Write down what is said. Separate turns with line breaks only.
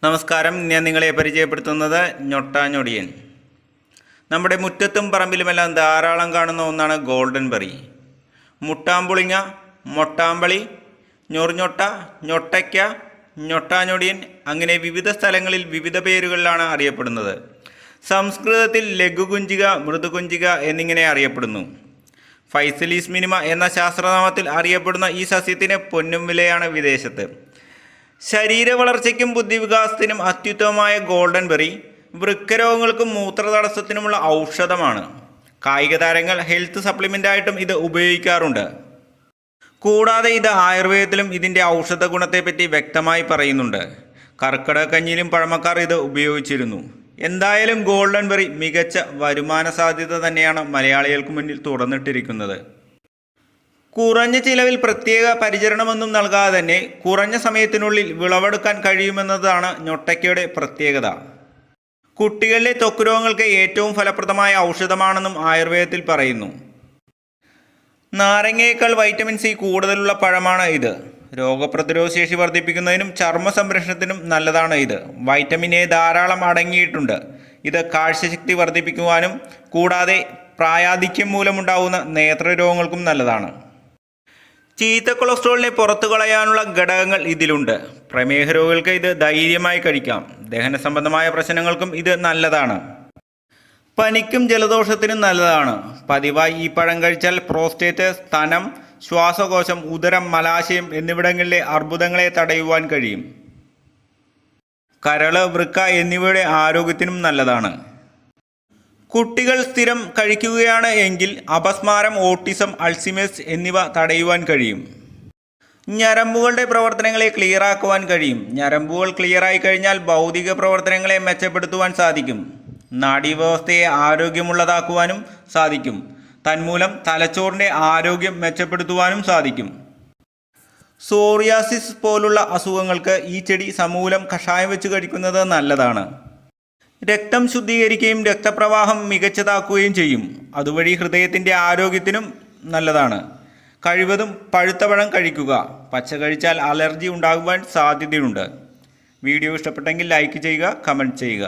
നമസ്കാരം. ഞാൻ നിങ്ങളെ പരിചയപ്പെടുത്തുന്നത് ഞൊട്ടാഞ്ഞൊടിയൻ. നമ്മുടെ മുറ്റത്തും പറമ്പിലുമെല്ലാം ധാരാളം കാണുന്ന ഒന്നാണ് ഗോൾഡൻ ബെറി. മുട്ടാമ്പുളിങ്ങ, മൊട്ടാമ്പളി, ഞൊറിഞ്ഞൊട്ട, ഞൊട്ടയ്ക്ക, ഞൊട്ടാഞ്ഞൊടിയൻ അങ്ങനെ വിവിധ സ്ഥലങ്ങളിൽ വിവിധ പേരുകളിലാണ് അറിയപ്പെടുന്നത്. സംസ്കൃതത്തിൽ ലഘുകുഞ്ചിക, മൃദുകുഞ്ചിക എന്നിങ്ങനെ അറിയപ്പെടുന്നു. ഫൈസലീസ് മിനിമ എന്ന ശാസ്ത്രനാമത്തിൽ അറിയപ്പെടുന്ന ഈ സസ്യത്തിന് പൊന്നും വിലയാണ് വിദേശത്ത്. ശരീര വളർച്ചയ്ക്കും ബുദ്ധിവികാസത്തിനും അത്യുത്തമമായ ഗോൾഡൻ ബെറി വൃക്കരോഗങ്ങൾക്കും മൂത്രതടസ്സത്തിനുമുള്ള ഔഷധമാണ്. കായിക താരങ്ങൾ ഹെൽത്ത് സപ്ലിമെൻ്റായിട്ടും ഇത് ഉപയോഗിക്കാറുണ്ട്. കൂടാതെ ഇത് ആയുർവേദത്തിലും ഇതിൻ്റെ ഔഷധ ഗുണത്തെപ്പറ്റി വ്യക്തമായി പറയുന്നുണ്ട്. കർക്കിടക കഞ്ഞിയിലും പഴമക്കാർ ഇത് ഉപയോഗിച്ചിരുന്നു. എന്തായാലും ഗോൾഡൻ ബെറി മികച്ച വരുമാന സാധ്യത തന്നെയാണ് മലയാളികൾക്ക് മുന്നിൽ തുറന്നിട്ടിരിക്കുന്നത്. കുറഞ്ഞ ചിലവിൽ പ്രത്യേക പരിചരണമൊന്നും നൽകാതെ തന്നെ കുറഞ്ഞ സമയത്തിനുള്ളിൽ വിളവെടുക്കാൻ കഴിയുമെന്നതാണ് ഞൊട്ടയ്ക്കയുടെ പ്രത്യേകത. കുട്ടികളിലെ ത്വക്ക് രോഗങ്ങൾക്ക് ഏറ്റവും ഫലപ്രദമായ ഔഷധമാണെന്നും ആയുർവേദത്തിൽ പറയുന്നു. നാരങ്ങയേക്കാൾ വൈറ്റമിൻ സി കൂടുതലുള്ള പഴമാണ് ഇത്. രോഗപ്രതിരോധ ശേഷി വർദ്ധിപ്പിക്കുന്നതിനും ചർമ്മ സംരക്ഷണത്തിനും നല്ലതാണ് ഇത്. വൈറ്റമിൻ എ ധാരാളം അടങ്ങിയിട്ടുണ്ട്. ഇത് കാഴ്ചശക്തി വർദ്ധിപ്പിക്കുവാനും കൂടാതെ പ്രായാധിക്യം മൂലമുണ്ടാകുന്ന നേത്രരോഗങ്ങൾക്കും നല്ലതാണ്. ചീത്ത കൊളസ്ട്രോളിനെ പുറത്തു കളയാനുള്ള ഘടകങ്ങൾ ഇതിലുണ്ട്. പ്രമേഹ രോഗികൾക്ക് ഇത് ധൈര്യമായി കഴിക്കാം. ദഹന സംബന്ധമായ പ്രശ്നങ്ങൾക്കും ഇത് നല്ലതാണ്. പനിക്കും ജലദോഷത്തിനും നല്ലതാണ്. പതിവായി ഈ പഴം കഴിച്ചാൽ പ്രോസ്റ്റേറ്റ്, സ്തനം, ശ്വാസകോശം, ഉദരം, മലാശയം എന്നിവിടങ്ങളിലെ അർബുദങ്ങളെ തടയുവാൻ കഴിയും. കരള്, വൃക്ക എന്നിവയുടെ ആരോഗ്യത്തിനും നല്ലതാണ്. കുട്ടികൾ സ്ഥിരം കഴിക്കുകയാണ് എങ്കിൽ അപസ്മാരം, ഓട്ടിസം, അൾസിമേഴ്സ് എന്നിവ തടയുവാൻ കഴിയും. ഞരമ്പുകളുടെ പ്രവർത്തനങ്ങളെ ക്ലിയറാക്കുവാൻ കഴിയും. ഞരമ്പുകൾ ക്ലിയറായി കഴിഞ്ഞാൽ ഭൗതിക പ്രവർത്തനങ്ങളെ മെച്ചപ്പെടുത്തുവാൻ സാധിക്കും. നാഡീവ്യവസ്ഥയെ ആരോഗ്യമുള്ളതാക്കുവാനും സാധിക്കും. തന്മൂലം തലച്ചോറിൻ്റെ ആരോഗ്യം മെച്ചപ്പെടുത്തുവാനും സാധിക്കും. സോറിയാസിസ് പോലുള്ള അസുഖങ്ങൾക്ക് ഈ ചെടി സമൂലം കഷായം വെച്ച് കഴിക്കുന്നത് നല്ലതാണ്. രക്തം ശുദ്ധീകരിക്കുകയും രക്തപ്രവാഹം മികച്ചതാക്കുകയും ചെയ്യും. അതുവഴി ഹൃദയത്തിൻ്റെ ആരോഗ്യത്തിനും നല്ലതാണ്. കഴിവതും പഴുത്ത പഴം കഴിക്കുക. പച്ച കഴിച്ചാൽ അലർജി ഉണ്ടാകുവാൻ സാധ്യതയുണ്ട്. വീഡിയോ ഇഷ്ടപ്പെട്ടെങ്കിൽ ലൈക്ക് ചെയ്യുക, കമൻറ്റ് ചെയ്യുക.